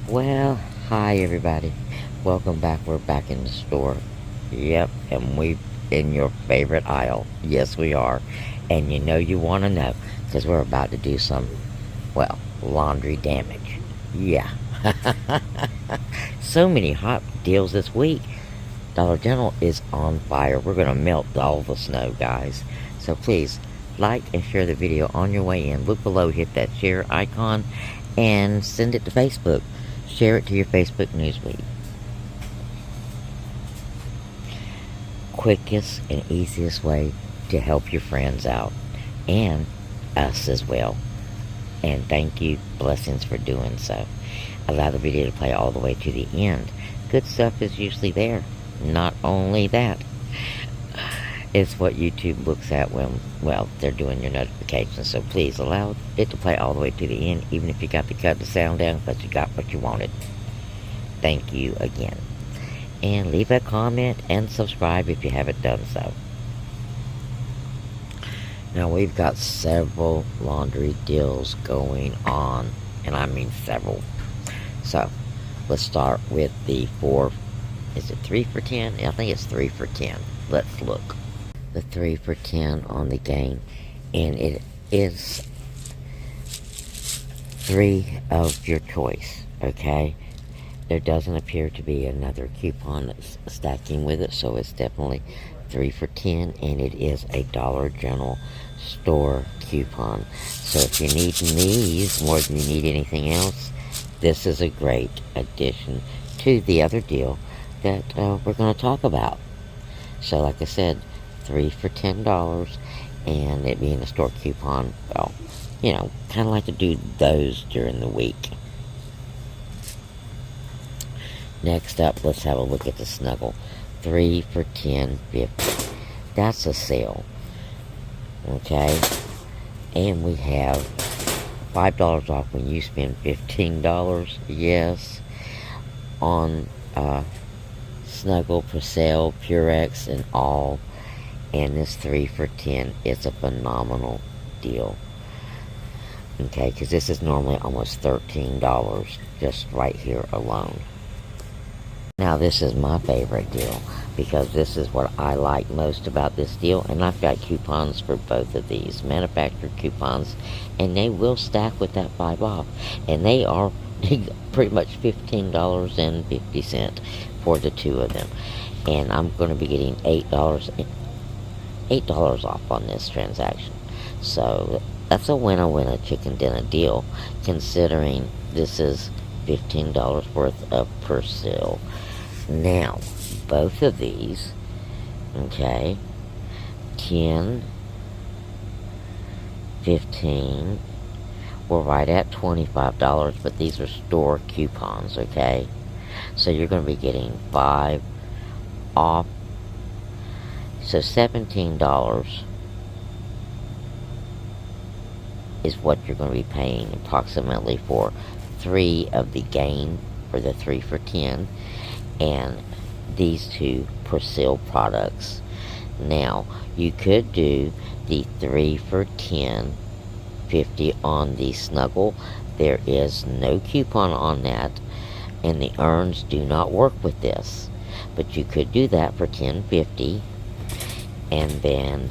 Well, hi everybody. Welcome back. We're back in the store. Yep, and we in your favorite aisle. Yes, we are. And you know you want to know because we're about to do some, well, laundry damage. Yeah. So many hot deals this week. Dollar General is on fire. We're going to melt all the snow, guys. So please like and share the video on your way in. Look below, hit that share icon, and send it to Facebook. Share it to your Facebook newsfeed. Quickest and easiest way to help your friends out and us as well. And thank you, blessings for doing so. Allow the video to play all the way to the end. Good stuff is usually there. Not only that, it's what YouTube looks at when, well, they're doing your notifications. So please allow it to play all the way to the end, even if you got to cut the sound down, but you got what you wanted. Thank you again. And leave a comment and subscribe if you haven't done so. Now we've got several laundry deals going on, and I mean several. So let's start with the is it 3 for 10? I think it's 3 for 10. Let's look. The 3 for 10 on the game, and it is 3 of your choice, okay? There doesn't appear to be another coupon that's stacking with it, so it's definitely 3 for 10, and it is a Dollar General store coupon. So if you need these more than you need anything else, this is a great addition to the other deal that we're going to talk about. So like I said, 3 for $10, and it being a store coupon, well, you know, kind of like to do those during the week. Next up, let's have a look at the Snuggle. 3 for $10.50. That's a sale. Okay? And we have $5 off when you spend $15. Yes. On Snuggle, Persil, Purex, and all. And this 3 for $10 is a phenomenal deal. Okay? Because this is normally almost $13 just right here alone. Now this is my favorite deal because this is what I like most about this deal, and I've got coupons for both of these, manufacturer coupons, and they will stack with that 5 off, and they are pretty much $15.50 for the 2 of them, and I'm going to be getting $8 off on this transaction. So that's a winner chicken dinner deal, considering this is $15 worth of Persil. Now, both of these, okay, 10, 15, we're right at $25, but these are store coupons, okay? So you're going to be getting 5 off, so $17 is what you're going to be paying approximately for 3 of the game for the 3 for 10 and these 2 Persil products. Now you could do the 3 for $10.50 on the Snuggle. There is no coupon on that, and the earns do not work with this, but you could do that for $10.50 and then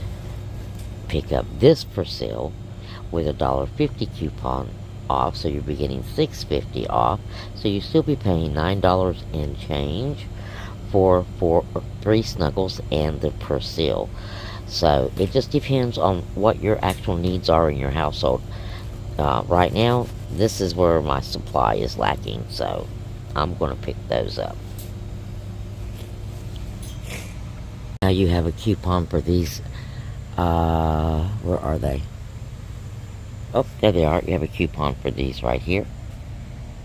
pick up this Persil with a $1.50 coupon off, so you'll be getting $6.50 off, so you still be paying $9 and change for 3 Snuggles and the Persil. So it just depends on what your actual needs are in your household. Right now, this is where my supply is lacking, so I'm going to pick those up. Now you have a coupon for these, where are they? Oh, there they are. You have a coupon for these right here.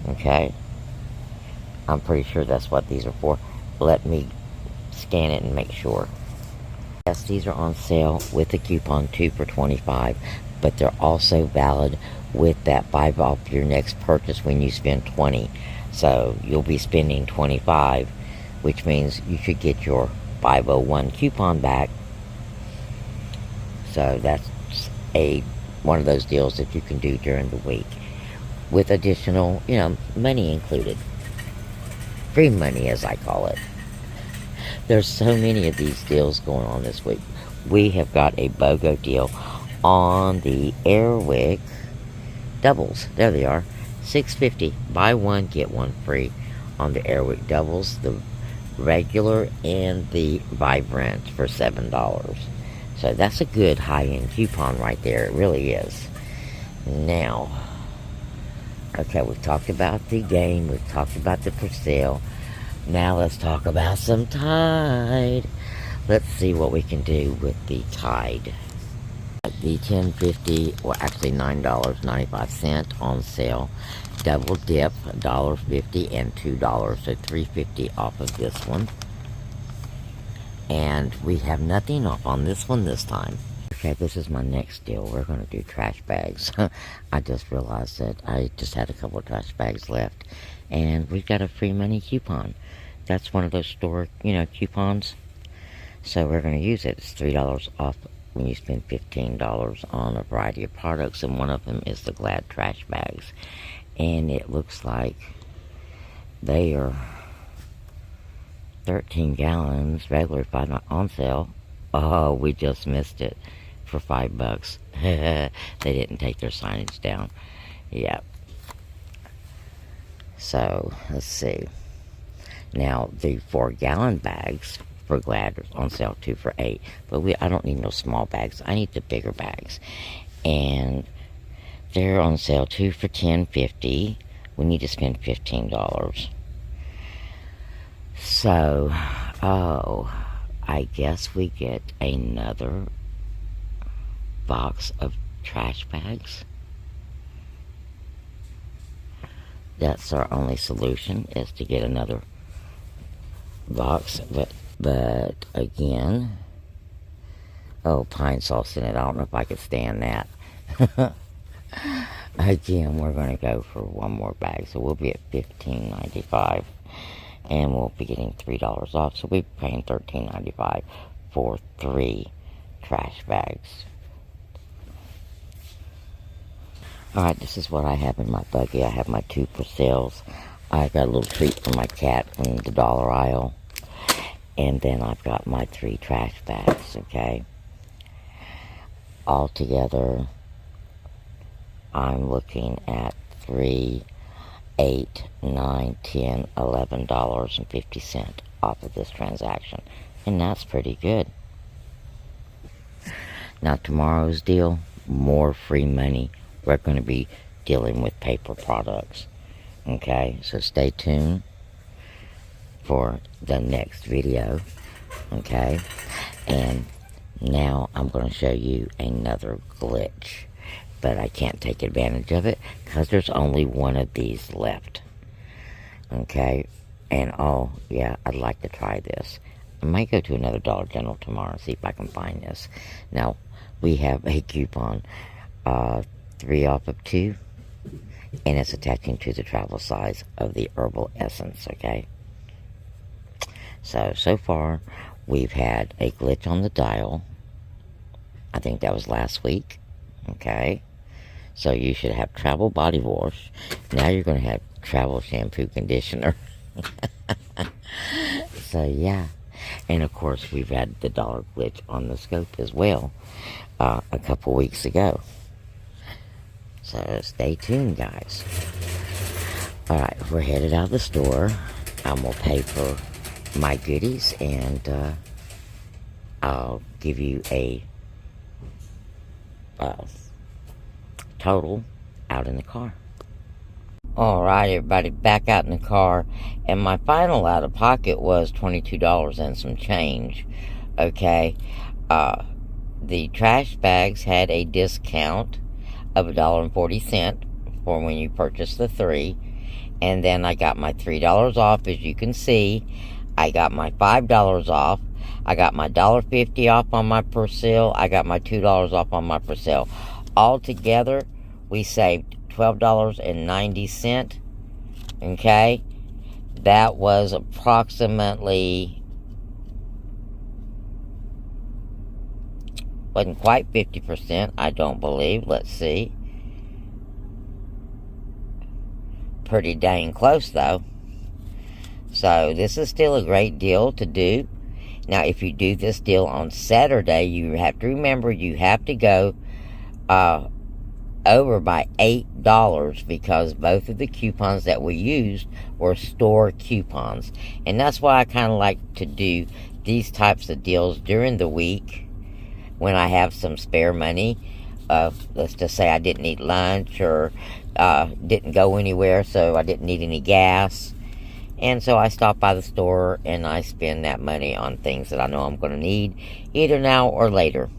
Okay. I'm pretty sure that's what these are for. Let me scan it and make sure. Yes, these are on sale with the coupon 2 for $25, but they're also valid with that 5 off your next purchase when you spend $20. So you'll be spending $25, which means you should get your 501 coupon back. So that's one of those deals that you can do during the week. with additional, money included. Free money, as I call it. There's so many of these deals going on this week. We have got a BOGO deal on the Airwick doubles. There they are. $6.50. Buy one, get one free on the Airwick doubles. The regular and the vibrant for $7. So that's a good high-end coupon right there. It really is. Now, okay, we've talked about the game. We've talked about the Persil. Now let's talk about some Tide. Let's see what we can do with the Tide. The $10.50, well actually $9.95 on sale. Double dip, $1.50 and $2, so $3.50 off of this one. And we have nothing off on this one this time. Okay, this is my next deal. We're going to do trash bags. I just realized that I just had a couple of trash bags left. And we've got a free money coupon. That's one of those store, coupons. So we're going to use it. It's $3 off when you spend $15 on a variety of products. And one of them is the Glad trash bags. And it looks like they are 13 gallons, regular, $5 on sale. Oh, we just missed it for $5. They didn't take their signage down. Yeah. So, let's see. Now, the 4-gallon bags for Glad are on sale 2 for $8. But I don't need no small bags. I need the bigger bags. And they're on sale 2 for $10.50. We need to spend $15. So, I guess we get another box of trash bags. That's our only solution, is to get another box. But again, pine sauce in it. I don't know if I could stand that. Again, we're going to go for one more bag, so we'll be at $15.95. And we'll be getting $3 off, so we'll be paying $13.95 for 3 trash bags. Alright, this is what I have in my buggy. I have my 2 Persils. I've got a little treat for my cat from the dollar aisle. And then I've got my 3 trash bags, okay? Altogether, I'm looking at $3, $8, $9, $10, $11.50 off of this transaction. And that's pretty good. Now, tomorrow's deal, more free money. We're going to be dealing with paper products. Okay, so stay tuned for the next video. Okay, and now I'm going to show you another glitch. But I can't take advantage of it because there's only one of these left. Okay, and yeah, I'd like to try this. I might go to another Dollar General tomorrow and see if I can find this. Now, we have a coupon, 3 off of 2, and it's attaching to the travel size of the herbal essence, okay? So far, we've had a glitch on the dial. I think that was last week, okay? So you should have travel body wash. Now you're going to have travel shampoo conditioner. So, yeah. And, of course, we've had the dollar glitch on the scope as well a couple weeks ago. So, stay tuned, guys. Alright, we're headed out of the store. I'm going to pay for my goodies, and I'll give you a total out in the car. Alright, everybody, back out in the car, and my final out of pocket was $22 and some change. Okay, the trash bags had a discount of $1.40 for when you purchase the 3, and then I got my $3 off. As you can see, I got my $5 off. I got my $1.50 off on my Persil. I got my $2 off on my Persil. Altogether, we saved $12.90. Okay, that was approximately, wasn't quite 50%, I don't believe. Let's see. pretty dang close though. So this is still a great deal to do. Now, if you do this deal on Saturday, you have to remember you have to go over by $8 because both of the coupons that we used were store coupons. And that's why I kind of like to do these types of deals during the week when I have some spare money. Let's just say I didn't eat lunch or didn't go anywhere, so I didn't need any gas. And so I stop by the store and I spend that money on things that I know I'm going to need either now or later.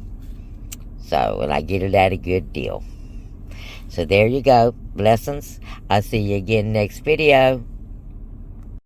So, and I get it at a good deal. So there you go. Blessings. I'll see you again next video.